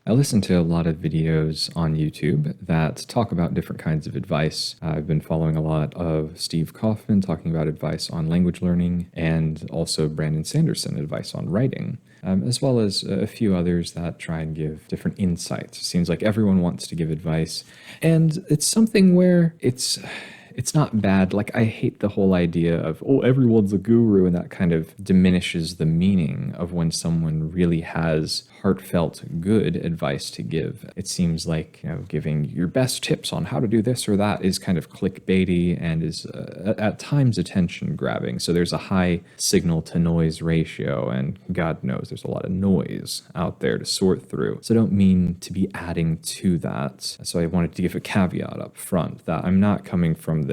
I listen to a lot of videos on YouTube that talk about different kinds of advice. I've been following a lot of Steve Kaufman talking about advice on language learning, and also Brandon Sanderson advice on writing, as well as a few others that try and give different insights. It seems like everyone wants to give advice, and it's something where it's not bad. Like, I hate the whole idea of, oh, everyone's a guru, and that kind of diminishes the meaning of when someone really has heartfelt, good advice to give. It seems like, giving your best tips on how to do this or that is kind of clickbaity and is at times attention grabbing. So there's a high signal to noise ratio, and God knows there's a lot of noise out there to sort through. So I don't mean to be adding to that. So I wanted to give a caveat up front that I'm not coming from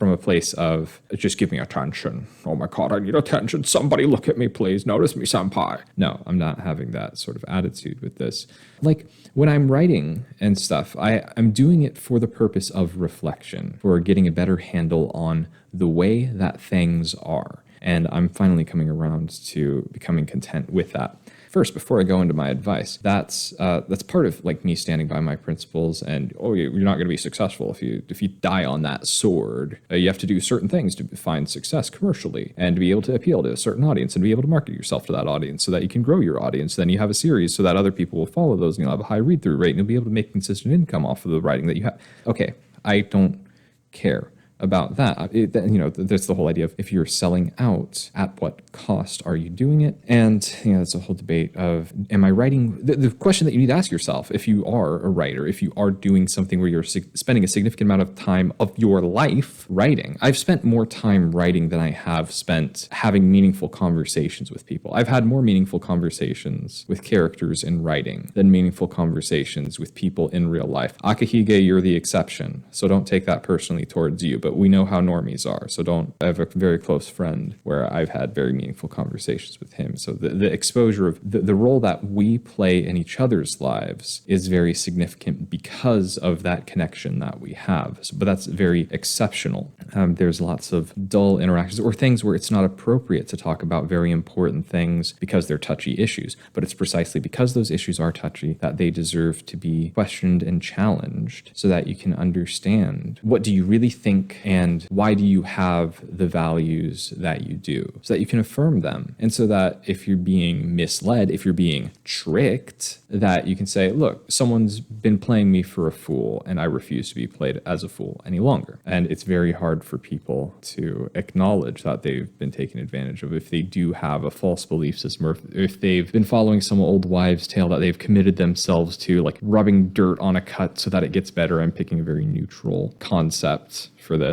a place of just give me attention. Oh my God, I need attention. Somebody look at me, please. Notice me, senpai. No, I'm not having that sort of attitude with this. Like, when I'm writing and stuff, I'm doing it for the purpose of reflection, for getting a better handle on the way that things are. And I'm finally coming around to becoming content with that. First, before I go into my advice, that's part of like me standing by my principles. And you're not going to be successful if you die on that sword. You have to do certain things to find success commercially and to be able to appeal to a certain audience and be able to market yourself to that audience so that you can grow your audience. Then you have a series so that other people will follow those, and you'll have a high read-through rate, and you'll be able to make consistent income off of the writing that you have. Okay, I don't care about that. That's the whole idea of, if you're selling out, at what cost are you doing it? And that's a whole debate of, am I writing? The question that you need to ask yourself, if you are a writer, if you are doing something where you're spending a significant amount of time of your life writing. I've spent more time writing than I have spent having meaningful conversations with people. I've had more meaningful conversations with characters in writing than meaningful conversations with people in real life. Akahige, you're the exception, so don't take that personally towards you. But we know how normies are, so I have a very close friend where I've had very meaningful conversations with him. So the exposure of the role that we play in each other's lives is very significant because of that connection that we have. But that's very exceptional. There's lots of dull interactions or things where it's not appropriate to talk about very important things because they're touchy issues. But it's precisely because those issues are touchy that they deserve to be questioned and challenged, so that you can understand, what do you really think, and why do you have the values that you do, so that you can affirm them. And so that if you're being misled, if you're being tricked, that you can say, look, someone's been playing me for a fool, and I refuse to be played as a fool any longer. And it's very hard for people to acknowledge that they've been taken advantage of if they do have a false belief system, or if they've been following some old wives' tale that they've committed themselves to, like rubbing dirt on a cut so that it gets better. I'm picking a very neutral concept for this.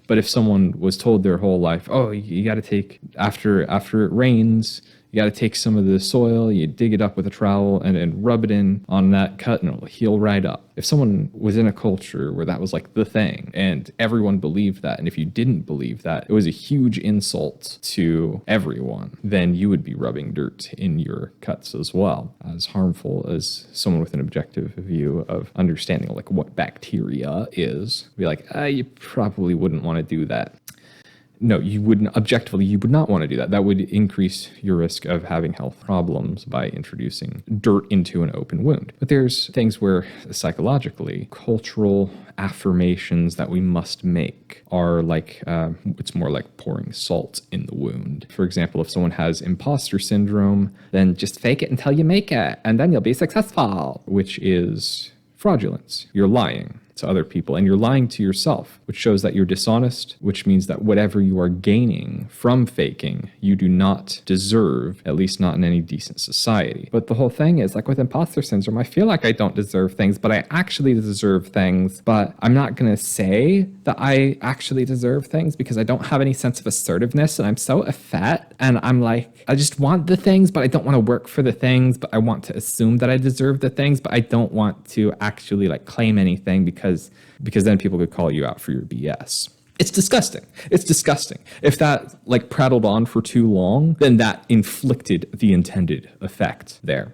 But if someone was told their whole life, oh, you got to take, after it rains, you got to take some of the soil, you dig it up with a trowel and rub it in on that cut, and it'll heal right up. If someone was in a culture where that was like the thing and everyone believed that, and if you didn't believe that, it was a huge insult to everyone, then you would be rubbing dirt in your cuts as well. As harmful as someone with an objective view of understanding like what bacteria is, be like, you probably wouldn't want to do that. No, you wouldn't. Objectively, you would not want to do that. That would increase your risk of having health problems by introducing dirt into an open wound. But there's things where psychologically, cultural affirmations that we must make are like, it's more like pouring salt in the wound. For example, if someone has imposter syndrome, then just fake it until you make it, and then you'll be successful, which is fraudulence. You're lying to other people, and you're lying to yourself, which shows that you're dishonest, which means that whatever you are gaining from faking, you do not deserve, at least not in any decent society. But the whole thing is, like with imposter syndrome, I feel like I don't deserve things, but I actually deserve things. But I'm not going to say that I actually deserve things because I don't have any sense of assertiveness, and I'm so effete, and I'm like, I just want the things, but I don't want to work for the things, but I want to assume that I deserve the things, but I don't want to actually like claim anything because then people could call you out for your BS. It's disgusting. It's disgusting. If that like prattled on for too long, then that inflicted the intended effect there.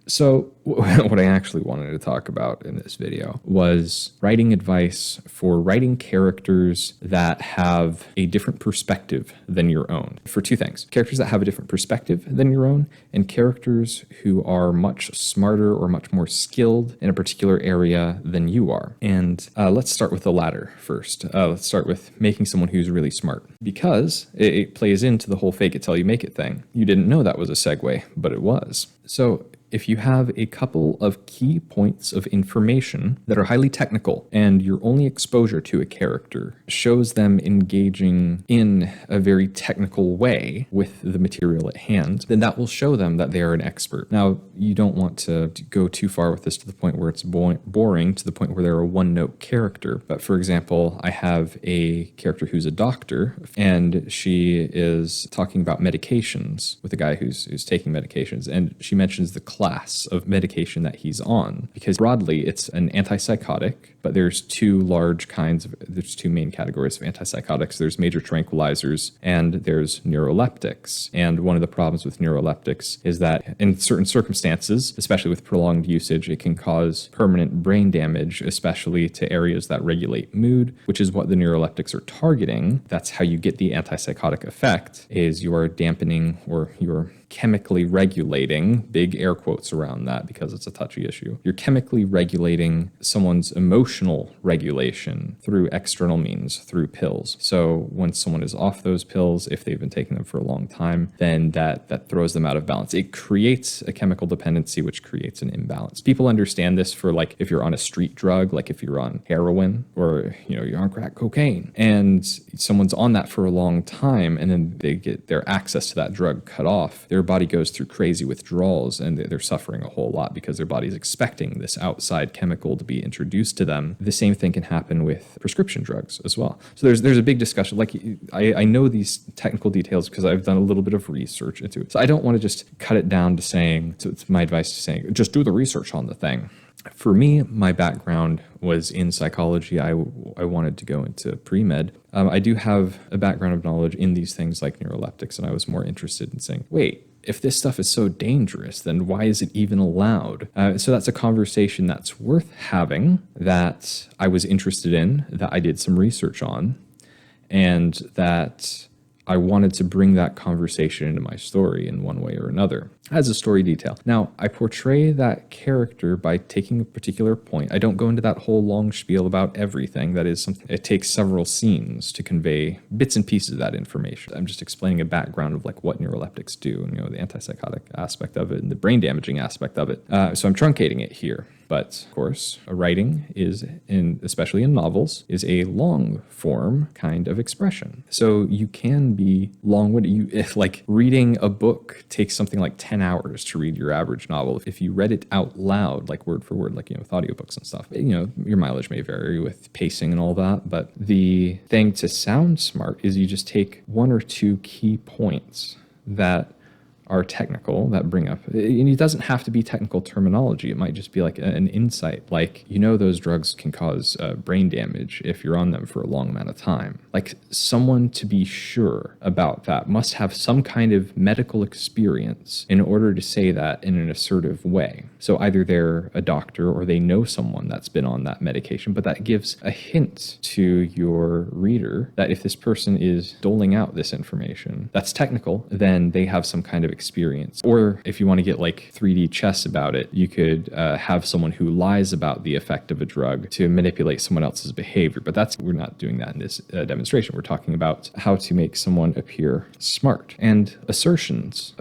So what I actually wanted to talk about in this video was writing advice for writing characters that have a different perspective than your own. For two things: characters that have a different perspective than your own, and characters who are much smarter or much more skilled in a particular area than you are. And let's start with the latter first. Let's start with making someone who's really smart, because it plays into the whole fake it till you make it thing. You didn't know that was a segue, but it was. So if you have a couple of key points of information that are highly technical and your only exposure to a character shows them engaging in a very technical way with the material at hand, then that will show them that they are an expert. Now, you don't want to go too far with this to the point where it's boring, to the point where they're a one-note character. But for example, I have a character who's a doctor, and she is talking about medications with a guy who's taking medications, and she mentions the class of medication that he's on, because broadly it's an antipsychotic, but there's two main categories of antipsychotics. There's major tranquilizers and there's neuroleptics. And one of the problems with neuroleptics is that in certain circumstances, especially with prolonged usage, it can cause permanent brain damage, especially to areas that regulate mood, which is what the neuroleptics are targeting. That's how you get the antipsychotic effect, is you're dampening, or you're chemically regulating, big air quotes around that because it's a touchy issue. You're chemically regulating someone's emotional regulation through external means, through pills. So when someone is off those pills, if they've been taking them for a long time, then that throws them out of balance. It creates a chemical dependency, which creates an imbalance. People understand this for, like, if you're on a street drug, like if you're on heroin, or you're on crack cocaine, and someone's on that for a long time, and then they get their access to that drug cut off, their body goes through crazy withdrawals, and they're suffering a whole lot because their body's expecting this outside chemical to be introduced to them. The same thing can happen with prescription drugs as well. So there's a big discussion. Like, I know these technical details because I've done a little bit of research into it. So I don't want to just cut it down to saying, so it's my advice to saying, just do the research on the thing. For me, my background was in psychology. I wanted to go into pre-med. I do have a background of knowledge in these things like neuroleptics, and I was more interested in saying, wait, if this stuff is so dangerous, then why is it even allowed? So that's a conversation that's worth having, that I was interested in, that I did some research on, and that I wanted to bring that conversation into my story in one way or another as a story detail. Now, I portray that character by taking a particular point. I don't go into that whole long spiel about everything. That is something, it takes several scenes to convey bits and pieces of that information. I'm just explaining a background of like what neuroleptics do, and the antipsychotic aspect of it and the brain damaging aspect of it. So I'm truncating it here. But of course, writing is, especially in novels, is a long form kind of expression. So you can be long-winded. If like reading a book takes something like 10 hours to read your average novel, if you read it out loud, like word for word, like with audiobooks and stuff, your mileage may vary with pacing and all that. But the thing to sound smart is you just take one or two key points that are technical, that bring up, and it doesn't have to be technical terminology. It might just be like an insight, like, those drugs can cause brain damage if you're on them for a long amount of time. Like, someone to be sure about that must have some kind of medical experience in order to say that in an assertive way. So either they're a doctor or they know someone that's been on that medication, but that gives a hint to your reader that if this person is doling out this information that's technical, then they have some kind of experience. Or if you want to get like 3D chess about it, you could have someone who lies about the effect of a drug to manipulate someone else's behavior. But we're not doing that in this demonstration. We're talking about how to make someone appear smart. And assertions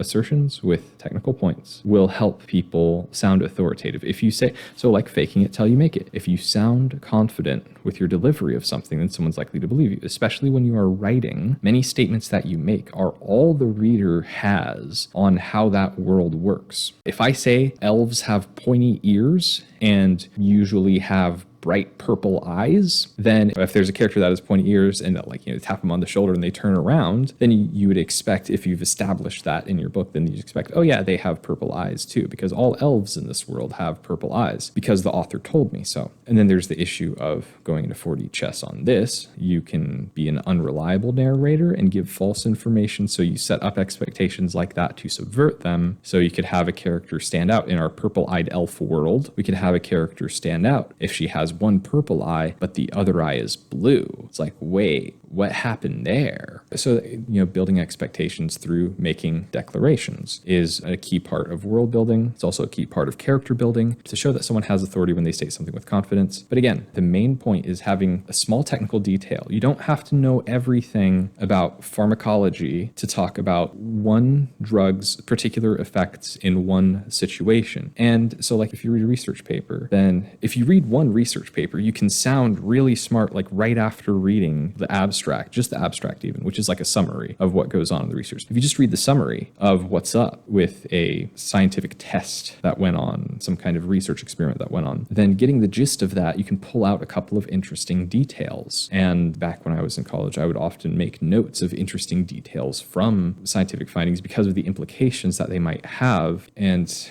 with technical points will help people sound authoritative. If you say, so like faking it till you make it. If you sound confident with your delivery of something, then someone's likely to believe you, especially when you are writing. Many statements that you make are all the reader has on how that world works. If I say elves have pointy ears and usually have bright purple eyes, then if there's a character that has pointy ears and like, tap them on the shoulder and they turn around, then you would expect, if you've established that in your book, then you'd expect, oh yeah, they have purple eyes too, because all elves in this world have purple eyes because the author told me so. And then there's the issue of going into 4D chess on this. You can be an unreliable narrator and give false information, so you set up expectations like that to subvert them. So you could have a character stand out in our purple-eyed elf world. We could have a character stand out if she has one purple eye, but the other eye is blue. It's like, wait, what happened there? So, building expectations through making declarations is a key part of world building. It's also a key part of character building to show that someone has authority when they state something with confidence. But again, the main point is having a small technical detail. You don't have to know everything about pharmacology to talk about one drug's particular effects in one situation. And so like if you read a research paper, then if you read one research paper, you can sound really smart like right after reading the abstract, just the abstract even, which is like a summary of what goes on in the research. If you just read the summary of what's up with a scientific test that went on, some kind of research experiment that went on, then getting the gist of that, you can pull out a couple of interesting details. And back when I was in college, I would often make notes of interesting details from scientific findings because of the implications that they might have. And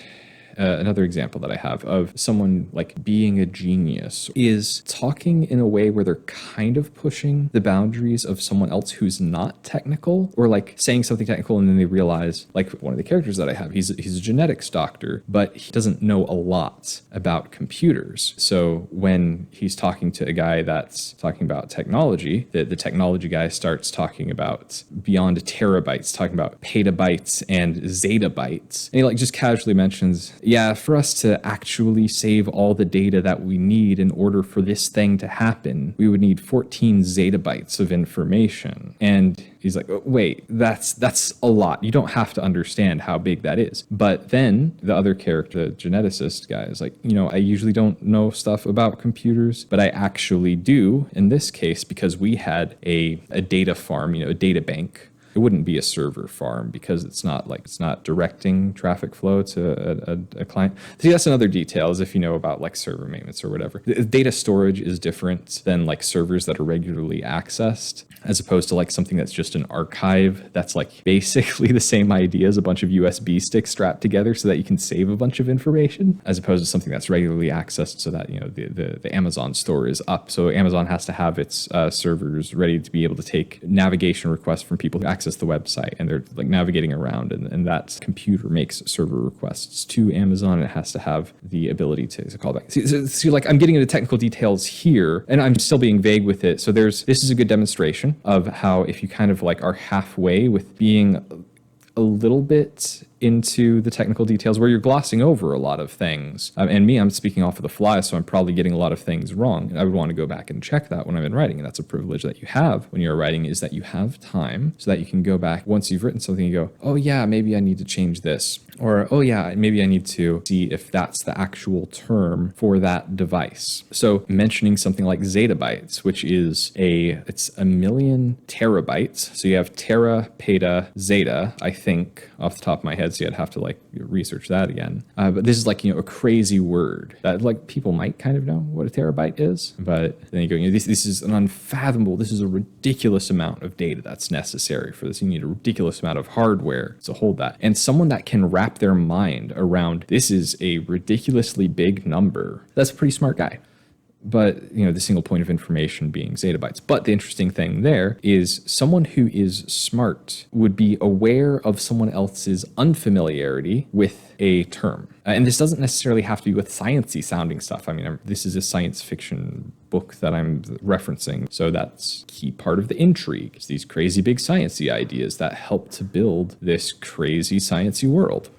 another example that I have of someone like being a genius is talking in a way where they're kind of pushing the boundaries of someone else who's not technical, or like saying something technical and then they realize, like one of the characters that I have, he's a genetics doctor, but he doesn't know a lot about computers. So when he's talking to a guy that's talking about technology, the technology guy starts talking about beyond terabytes, talking about petabytes and zettabytes. And he like just casually mentions, yeah, for us to actually save all the data that we need in order for this thing to happen, we would need 14 zettabytes of information. And he's like, oh, wait, that's a lot. You don't have to understand how big that is. But then the other character, the geneticist guy, is like, I usually don't know stuff about computers, but I actually do in this case because we had a data farm, a data bank. It wouldn't be a server farm because it's not directing traffic flow to a client. See, that's another detail, is if you know about like server maintenance or whatever. Data storage is different than like servers that are regularly accessed, as opposed to like something that's just an archive that's like basically the same idea as a bunch of USB sticks strapped together so that you can save a bunch of information, as opposed to something that's regularly accessed so that, the Amazon store is up. So Amazon has to have its servers ready to be able to take navigation requests from people who access the website and they're like navigating around, and that computer makes server requests to Amazon, and it has to have the ability to call back. See, like I'm getting into technical details here and I'm still being vague with it. So this is a good demonstration of how if you kind of like are halfway with being a little bit into the technical details where you're glossing over a lot of things. And me, I'm speaking off of the fly, so I'm probably getting a lot of things wrong. And I would want to go back and check that when I'm in writing. And that's a privilege that you have when you're writing, is that you have time so that you can go back once you've written something, you go, oh yeah, maybe I need to change this. Or, oh yeah, maybe I need to see if that's the actual term for that device. So mentioning something like zettabytes, which is it's a million terabytes. So you have tera, peta, zeta, I think, off the top of my head. So I'd have to like research that again. But this is like, a crazy word that like people might kind of know what a terabyte is. But then you go, this is an unfathomable, this is a ridiculous amount of data that's necessary for this. You need a ridiculous amount of hardware to hold that. And someone that can wrap their mind around this is a ridiculously big number, that's a pretty smart guy. But, the single point of information being zettabytes. But the interesting thing there is someone who is smart would be aware of someone else's unfamiliarity with a term. And this doesn't necessarily have to be with sciencey sounding stuff. I mean, this is a science fiction book that I'm referencing. So that's key part of the intrigue. It's these crazy big sciencey ideas that help to build this crazy sciencey world.